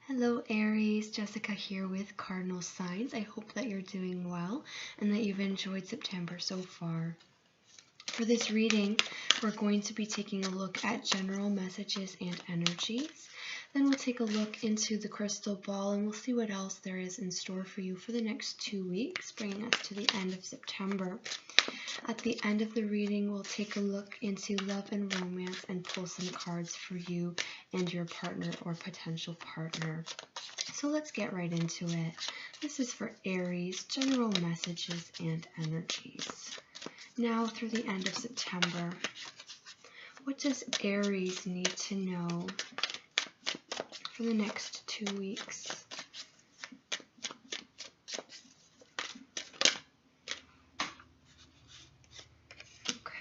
Hello Aries, Jessica here with Cardinal Signs. I hope that you're doing well and that you've enjoyed September so far. For this reading, we're going to be taking a look at general messages and energies. Then we'll take a look into the crystal ball and we'll see what else there is in store for you for the next 2 weeks, bringing us to the end of September. At the end of the reading, we'll take a look into love and romance and pull some cards for you and your partner or potential partner. So let's get right into it. This is for Aries, general messages and energies. Now through the end of September, what does Aries need to know for the next 2 weeks?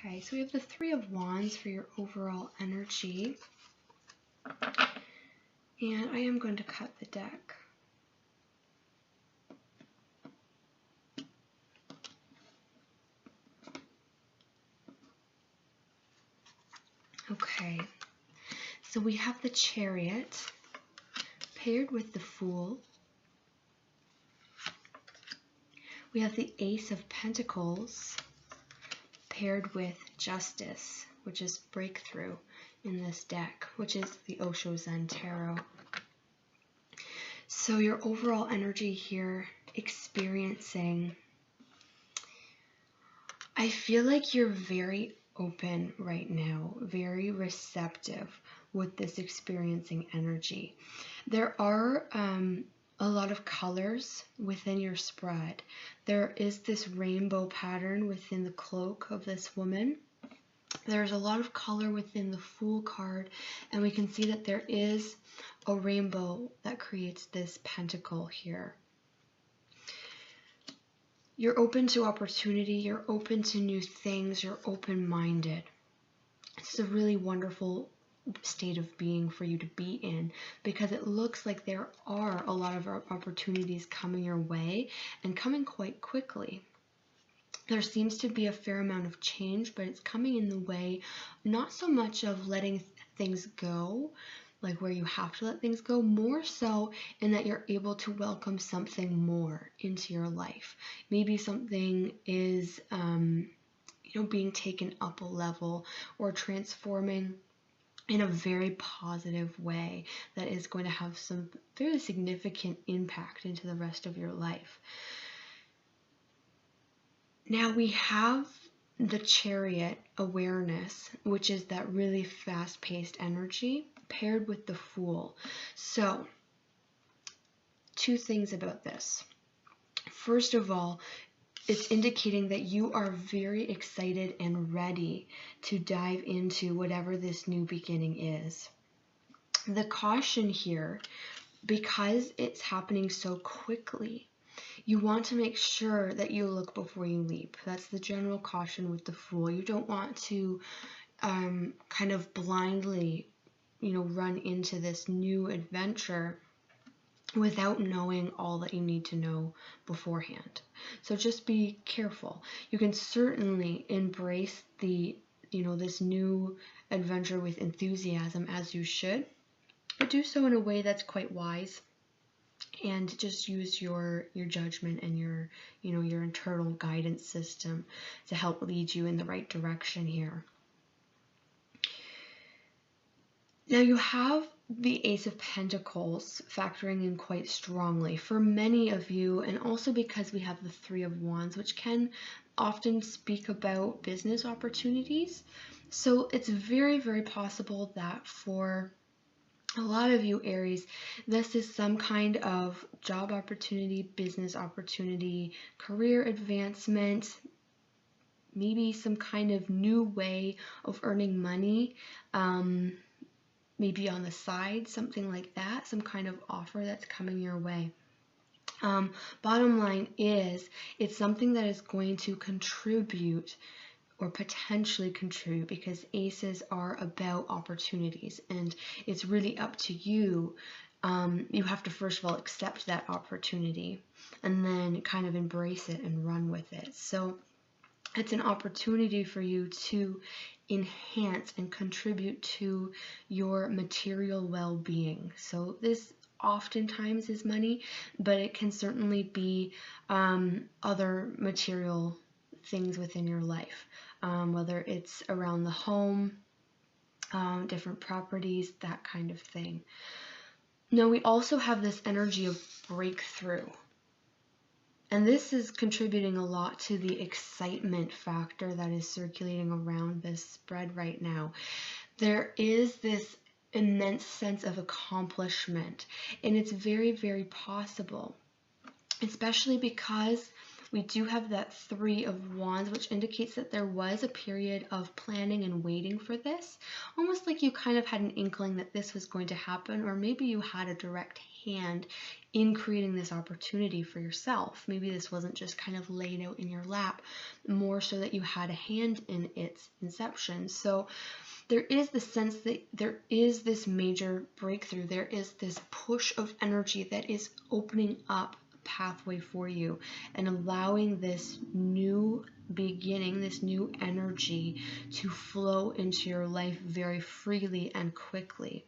Okay, so we have the Three of Wands for your overall energy. And I am going to cut the deck. Okay, so we have the Chariot paired with the Fool. We have the Ace of Pentacles paired with Justice, which is breakthrough in this deck, which is the Osho Zen Tarot. So your overall energy here, experiencing, I feel like you're very open right now, very receptive with this experiencing energy. There are a lot of colors within your spread. There is this rainbow pattern within the cloak of this woman. There's a lot of color within the Fool card, and we can see that there is a rainbow that creates this pentacle here. You're open to opportunity, you're open to new things, you're open-minded. It's a really wonderful state of being for you to be in, because it looks like there are a lot of opportunities coming your way and coming quite quickly. There seems to be a fair amount of change, but it's coming in the way not so much of letting things go, like where you have to let things go, more so in that you're able to welcome something more into your life. Maybe something is being taken up a level or transforming in a very positive way that is going to have some very significant impact into the rest of your life. Now we have the Chariot awareness, which is that really fast-paced energy paired with the Fool. So, 2 things about this. First of all, it's indicating that you are very excited and ready to dive into whatever this new beginning is. The caution here, because it's happening so quickly, you want to make sure that you look before you leap. That's the general caution with the Fool. You don't want to kind of blindly, run into this new adventure without knowing all that you need to know beforehand. So just be careful. You can certainly embrace this new adventure with enthusiasm, as you should, but do so in a way that's quite wise, and just use your judgment and your internal guidance system to help lead you in the right direction here. Now you have the Ace of Pentacles factoring in quite strongly for many of you, and also because we have the Three of Wands, which can often speak about business opportunities. So it's very, very possible that for a lot of you Aries, this is some kind of job opportunity, business opportunity, career advancement, maybe some kind of new way of earning money, maybe on the side, something like that, some kind of offer that's coming your way. Bottom line is, it's something that is going to contribute or potentially contribute, because aces are about opportunities, and it's really up to you. You have to first of all accept that opportunity and then kind of embrace it and run with it. So it's an opportunity for you to enhance and contribute to your material well-being. So this oftentimes is money, but it can certainly be other material things within your life, whether it's around the home, different properties, that kind of thing. Now we also have this energy of breakthrough. And this is contributing a lot to the excitement factor that is circulating around this spread right now. There is this immense sense of accomplishment, and it's very, very possible, especially because we do have that Three of Wands, which indicates that there was a period of planning and waiting for this, almost like you kind of had an inkling that this was going to happen, or maybe you had a direct hand in creating this opportunity for yourself. Maybe this wasn't just kind of laid out in your lap, more so that you had a hand in its inception. So there is the sense that there is this major breakthrough. There is this push of energy that is opening up pathway for you and allowing this new beginning, this new energy to flow into your life very freely and quickly.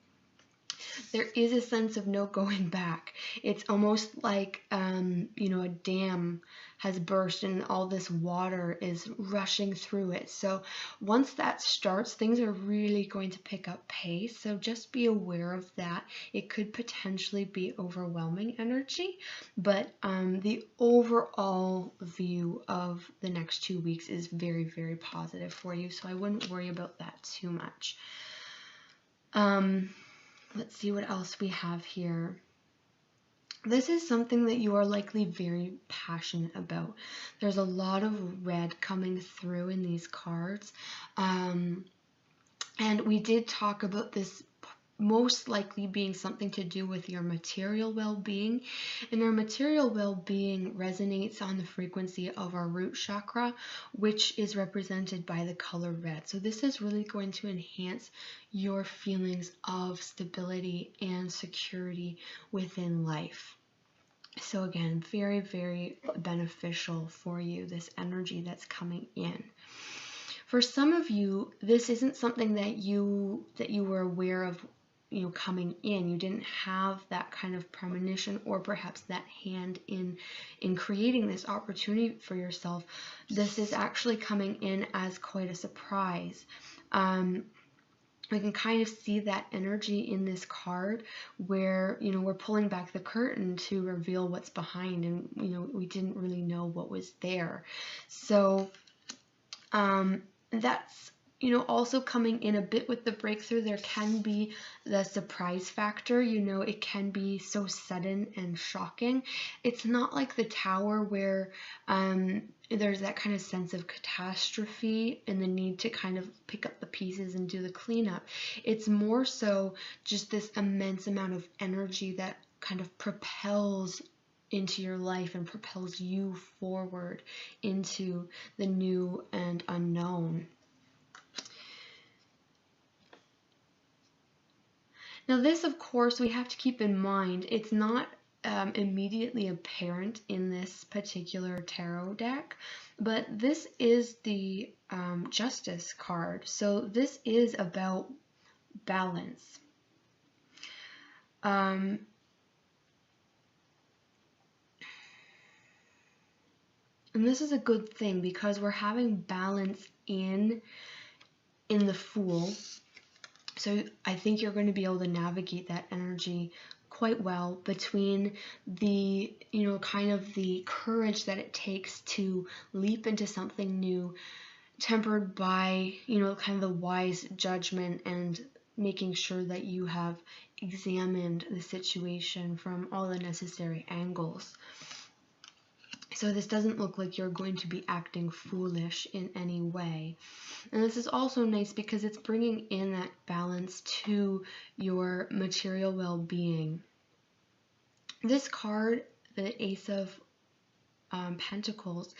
There is a sense of no going back. It's almost like, a dam has burst and all this water is rushing through it. So once that starts, things are really going to pick up pace. So just be aware of that. It could potentially be overwhelming energy, but the overall view of the next 2 weeks is very, very positive for you. So I wouldn't worry about that too much. Let's see what else we have here. This is something that you are likely very passionate about. There's a lot of red coming through in these cards. And we did talk about this most likely being something to do with your material well-being. And our material well-being resonates on the frequency of our root chakra, which is represented by the color red. So this is really going to enhance your feelings of stability and security within life. So again, very, very beneficial for you, this energy that's coming in. For some of you, this isn't something that you were aware of, coming in. You didn't have that kind of premonition or perhaps that hand in creating this opportunity for yourself. This is actually coming in as quite a surprise. We can kind of see that energy in this card where, we're pulling back the curtain to reveal what's behind, and, we didn't really know what was there. So that's, also coming in a bit with the breakthrough. There can be the surprise factor, it can be so sudden and shocking. It's not like the Tower where there's that kind of sense of catastrophe and the need to kind of pick up the pieces and do the cleanup. It's more so just this immense amount of energy that kind of propels into your life and propels you forward into the new and unknown. Now this, of course, we have to keep in mind, it's not immediately apparent in this particular tarot deck, but this is the Justice card. So this is about balance. And this is a good thing because we're having balance in the Fool. So I think you're going to be able to navigate that energy quite well between the, kind of the courage that it takes to leap into something new, tempered by, kind of the wise judgment and making sure that you have examined the situation from all the necessary angles. So this doesn't look like you're going to be acting foolish in any way. And this is also nice because it's bringing in that balance to your material well-being. This card, the Ace of Pentacles,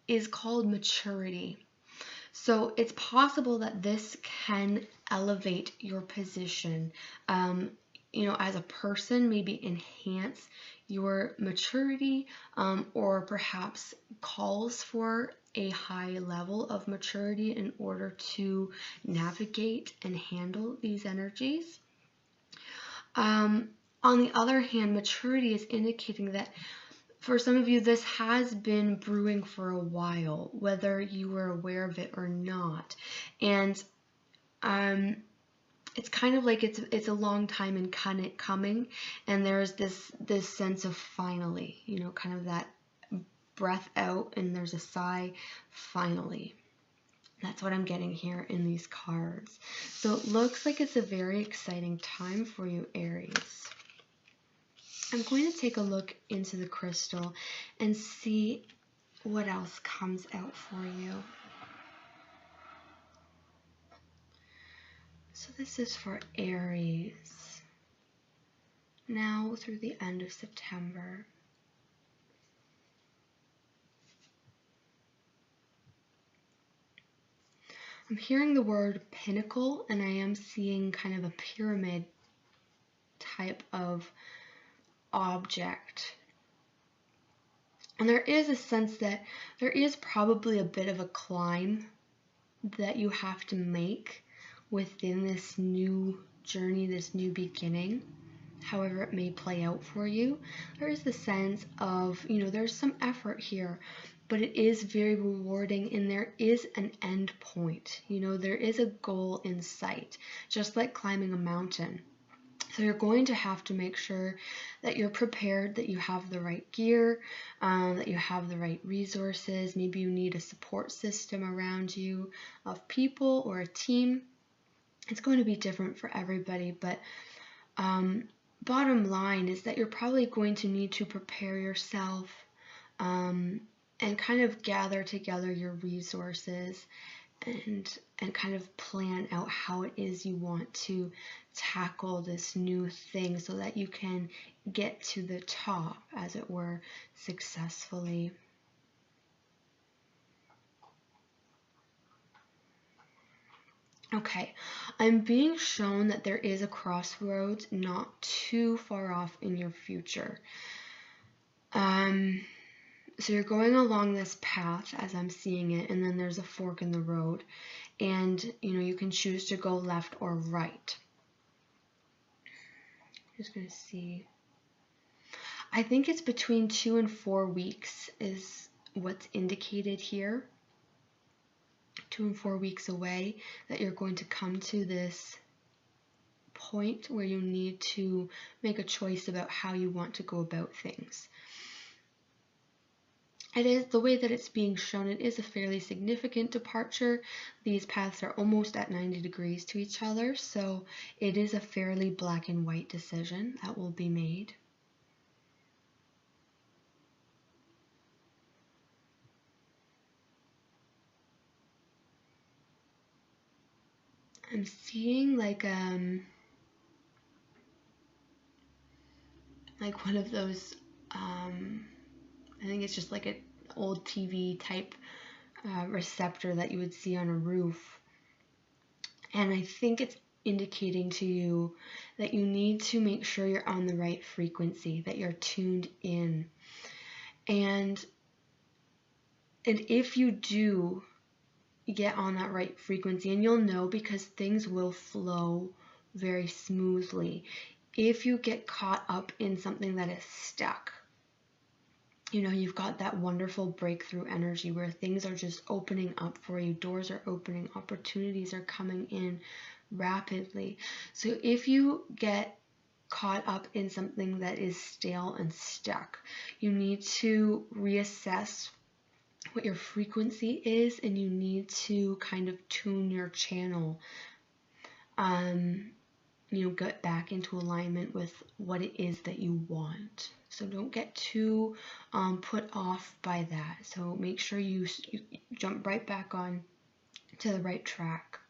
is called maturity. So it's possible that this can elevate your position, as a person, maybe enhance your maturity, or perhaps calls for a high level of maturity in order to navigate and handle these energies. On the other hand, maturity is indicating that for some of you, this has been brewing for a while, whether you were aware of it or not. And it's kind of like it's a long time in coming, and there's this sense of finally, you know, kind of that breath out, and there's a sigh, finally. That's what I'm getting here in these cards. So it looks like it's a very exciting time for you, Aries. I'm going to take a look into the crystal and see what else comes out for you. So this is for Aries, now through the end of September. I'm hearing the word pinnacle, and I am seeing kind of a pyramid type of object. And there is a sense that there is probably a bit of a climb that you have to make within this new journey, this new beginning. However it may play out for you, there is the sense of, you know, there's some effort here, but it is very rewarding, and there is an end point. You know, there is a goal in sight, just like climbing a mountain. So you're going to have to make sure that you're prepared, that you have the right gear, that you have the right resources. Maybe you need a support system around you of people or a team. It's going to be different for everybody, but bottom line is that you're probably going to need to prepare yourself and kind of gather together your resources and kind of plan out how it is you want to tackle this new thing so that you can get to the top, as it were, successfully. Okay, I'm being shown that there is a crossroads not too far off in your future. So you're going along this path as I'm seeing it, and then there's a fork in the road, and you know, you can choose to go left or right. I'm just going to see. I think it's between 2 and 4 weeks is what's indicated here. 2 and 4 weeks away that you're going to come to this point where you need to make a choice about how you want to go about things. It is the way that it's being shown. It is a fairly significant departure. These paths are almost at 90 degrees to each other, so it is a fairly black and white decision that will be made. I'm seeing like one of those I think it's just like an old TV type receptor that you would see on a roof. And I think it's indicating to you that you need to make sure you're on the right frequency, that you're tuned in. And if you do get on that right frequency, and you'll know because things will flow very smoothly. If you get caught up in something that is stuck, you know, you've got that wonderful breakthrough energy where things are just opening up for you. Doors are opening, opportunities are coming in rapidly. So if you get caught up in something that is stale and stuck, you need to reassess what your frequency is, and you need to kind of tune your channel. You know, get back into alignment with what it is that you want. So don't get too put off by that. So make sure you jump right back on to the right track.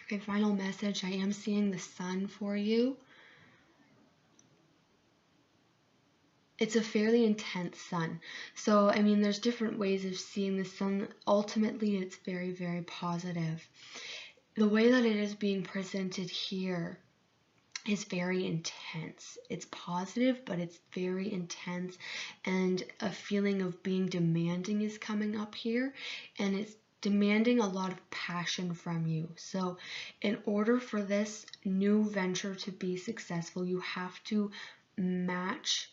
Okay, final message. I am seeing the sun for you. It's a fairly intense sun. So, I mean, there's different ways of seeing the sun. Ultimately, it's very, very positive. The way that it is being presented here is very intense. It's positive, but it's very intense, and a feeling of being demanding is coming up here, and it's demanding a lot of passion from you. So in order for this new venture to be successful, you have to match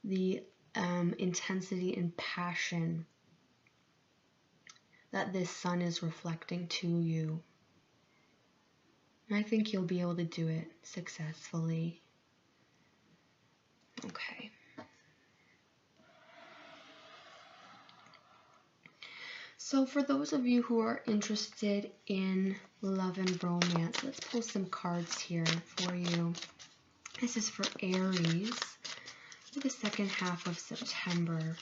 the intensity and passion that this sun is reflecting to you. And I think you'll be able to do it successfully. Okay. So for those of you who are interested in love and romance, let's pull some cards here for you. This is for Aries for the second half of September.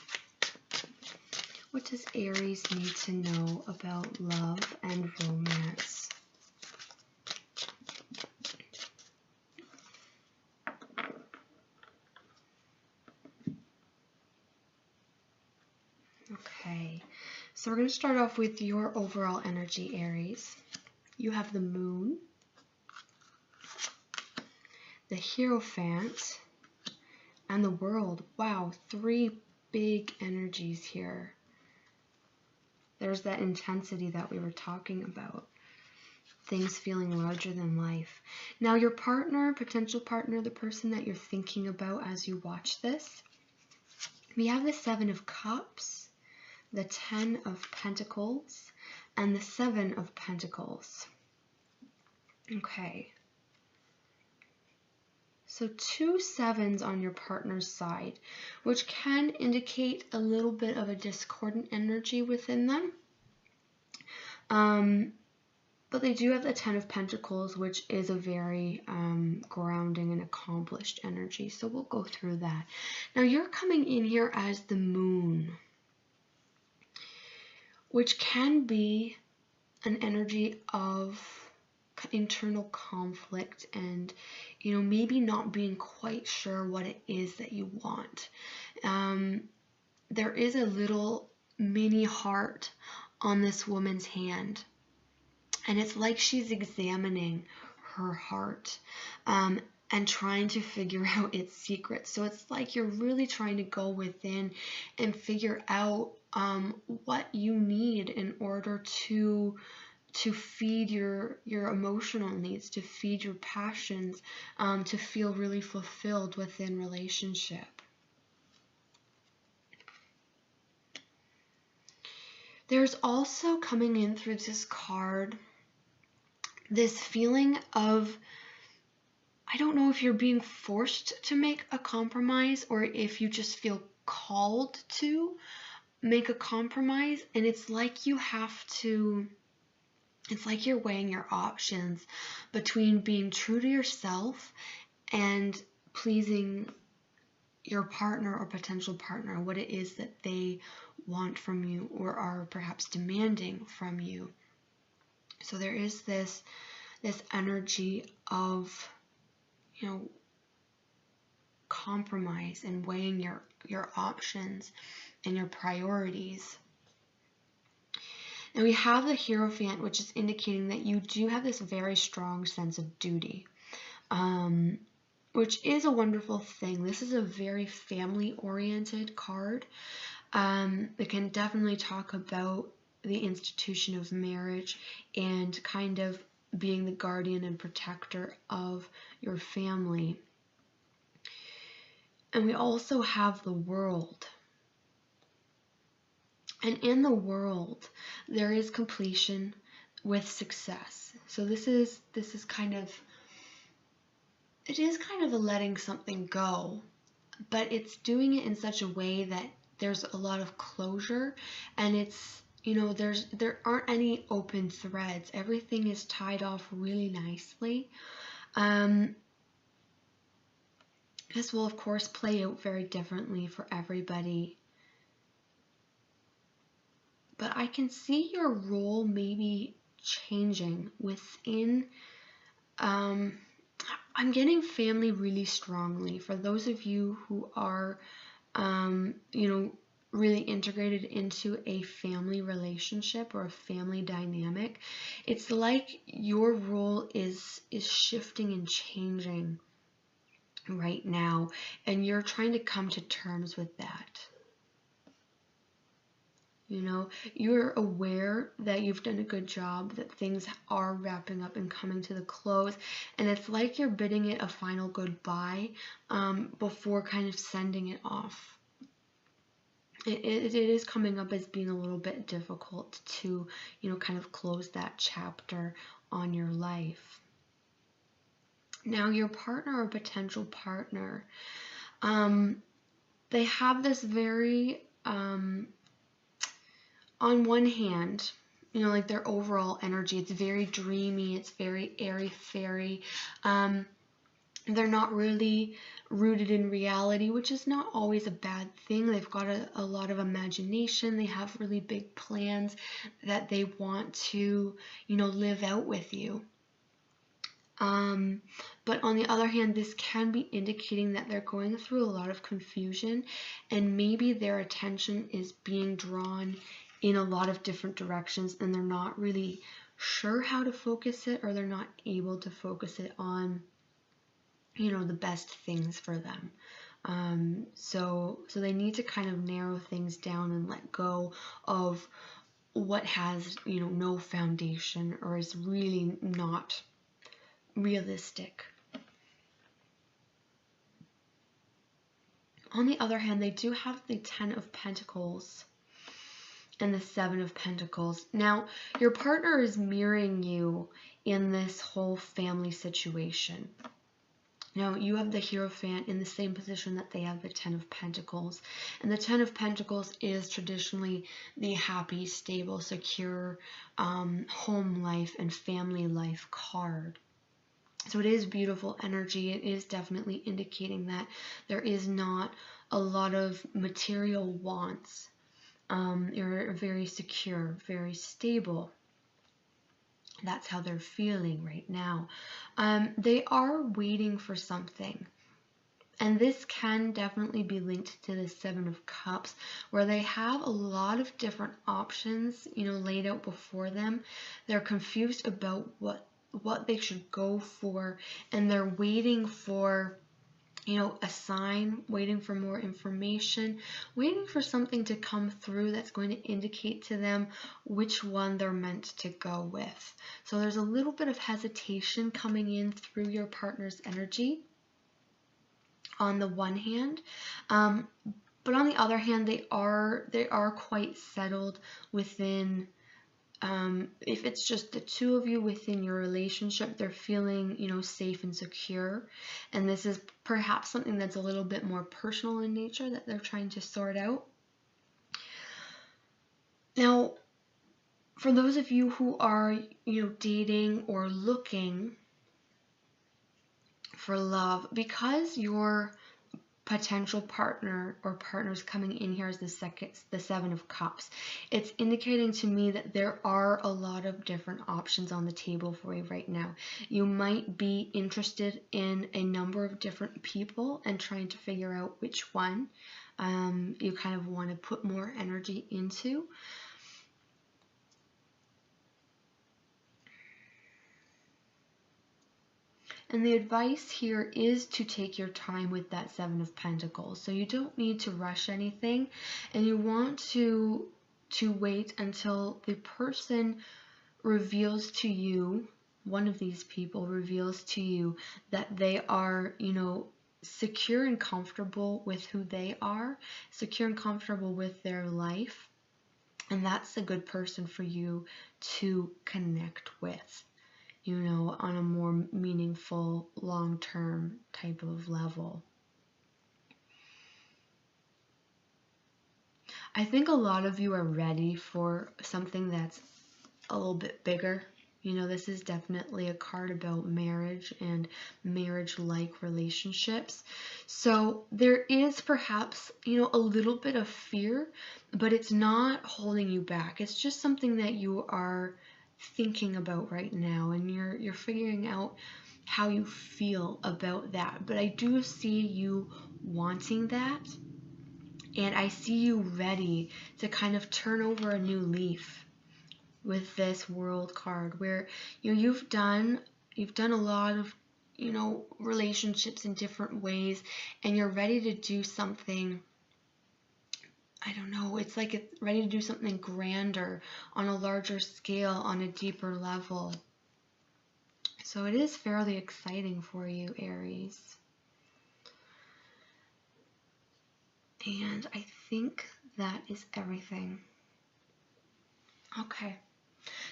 What does Aries need to know about love and romance? Okay, so we're going to start off with your overall energy, Aries. You have the Moon, the Hierophant, and the World. Wow, 3 big energies here. There's that intensity that we were talking about. Things feeling larger than life. Now your partner, potential partner, the person that you're thinking about as you watch this, we have the 7 of Cups, the 10 of Pentacles, and the 7 of Pentacles. Okay. So 2 sevens on your partner's side, which can indicate a little bit of a discordant energy within them. But they do have the 10 of Pentacles, which is a very grounding and accomplished energy. So we'll go through that. Now you're coming in here as the Moon, which can be an energy of internal conflict and, you know, maybe not being quite sure what it is that you want. There is a little mini heart on this woman's hand, and it's like she's examining her heart and trying to figure out its secrets. So it's like you're really trying to go within and figure out what you need in order to feed your emotional needs, to feed your passions, to feel really fulfilled within relationship. There's also coming in through this card this feeling of, I don't know if you're being forced to make a compromise or if you just feel called to make a compromise, and it's like you have to, it's like you're weighing your options between being true to yourself and pleasing your partner or potential partner, what it is that they want from you or are perhaps demanding from you. So there is this energy of, you know, compromise and weighing your options and your priorities. Now we have the Hierophant, which is indicating that you do have this very strong sense of duty, which is a wonderful thing. This is a very family-oriented card. It can definitely talk about the institution of marriage and kind of being the guardian and protector of your family. And we also have the World. And in the World, there is completion with success. So this is kind of, it is kind of a letting something go, but it's doing it in such a way that there's a lot of closure, and it's, you know, there aren't any open threads. Everything is tied off really nicely. This will of course play out very differently for everybody, but I can see your role maybe changing within, I'm getting family really strongly. For those of you who are, you know, really integrated into a family relationship or a family dynamic, it's like your role is shifting and changing right now, and you're trying to come to terms with that. You know, you're aware that you've done a good job, that things are wrapping up and coming to the close, and it's like you're bidding it a final goodbye before kind of sending it off. It is coming up as being a little bit difficult to, you know, kind of close that chapter on your life. Now, your partner or potential partner, they have this very, on one hand, you know, like their overall energy, it's very dreamy, it's very airy-fairy. They're not really rooted in reality, which is not always a bad thing. They've got a lot of imagination. They have really big plans that they want to, you know, live out with you. But on the other hand, this can be indicating that they're going through a lot of confusion, and maybe their attention is being drawn in a lot of different directions, and they're not really sure how to focus it, or they're not able to focus it on, you know, the best things for them. So they need to kind of narrow things down and let go of what has, you know, no foundation or is really not realistic. On the other hand, they do have the 10 of Pentacles and the 7 of Pentacles. Now, your partner is mirroring you in this whole family situation. Now, you have the Hierophant in the same position that they have the 10 of Pentacles. And the 10 of Pentacles is traditionally the happy, stable, secure home life and family life card. So it is beautiful energy. It is definitely indicating that there is not a lot of material wants. You're very secure, very stable. That's how they're feeling right now. They are waiting for something. And this can definitely be linked to the 7 of Cups, where they have a lot of different options, you know, laid out before them. They're confused about what they should go for, and they're waiting for, you know, a sign, waiting for more information, waiting for something to come through that's going to indicate to them which one they're meant to go with. So there's a little bit of hesitation coming in through your partner's energy on the one hand, but on the other hand, they are quite settled within. If it's just the two of you within your relationship, they're feeling, you know, safe and secure. And this is perhaps something that's a little bit more personal in nature that they're trying to sort out. Now, for those of you who are, you know, dating or looking for love, because your potential partner or partners coming in here as the 7 of Cups, it's indicating to me that there are a lot of different options on the table for you right now. You might be interested in a number of different people and trying to figure out which one you kind of want to put more energy into. And the advice here is to take your time with that 7 of Pentacles. So you don't need to rush anything, and you want to wait until the person reveals to you, one of these people reveals to you that they are, you know, secure and comfortable with who they are, secure and comfortable with their life, and that's a good person for you to connect with, you know, on a more meaningful, long-term type of level. I think a lot of you are ready for something that's a little bit bigger. You know, this is definitely a card about marriage and marriage-like relationships. So there is perhaps, you know, a little bit of fear, but it's not holding you back. It's just something that you are thinking about right now, and you're figuring out how you feel about that. But I do see you wanting that, and I see you ready to kind of turn over a new leaf with this World card, where you've done a lot of relationships in different ways, and you're ready to do something. I don't know, it's like it's ready to do something grander, on a larger scale, on a deeper level. So it is fairly exciting for you, Aries. And I think that is everything. Okay.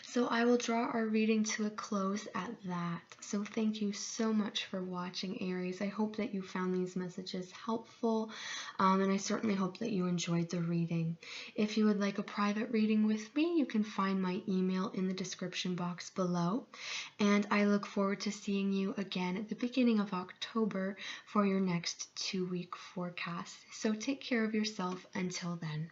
So I will draw our reading to a close at that. So thank you so much for watching, Aries. I hope that you found these messages helpful, and I certainly hope that you enjoyed the reading. If you would like a private reading with me, you can find my email in the description box below. And I look forward to seeing you again at the beginning of October for your next 2-week forecast. So take care of yourself until then.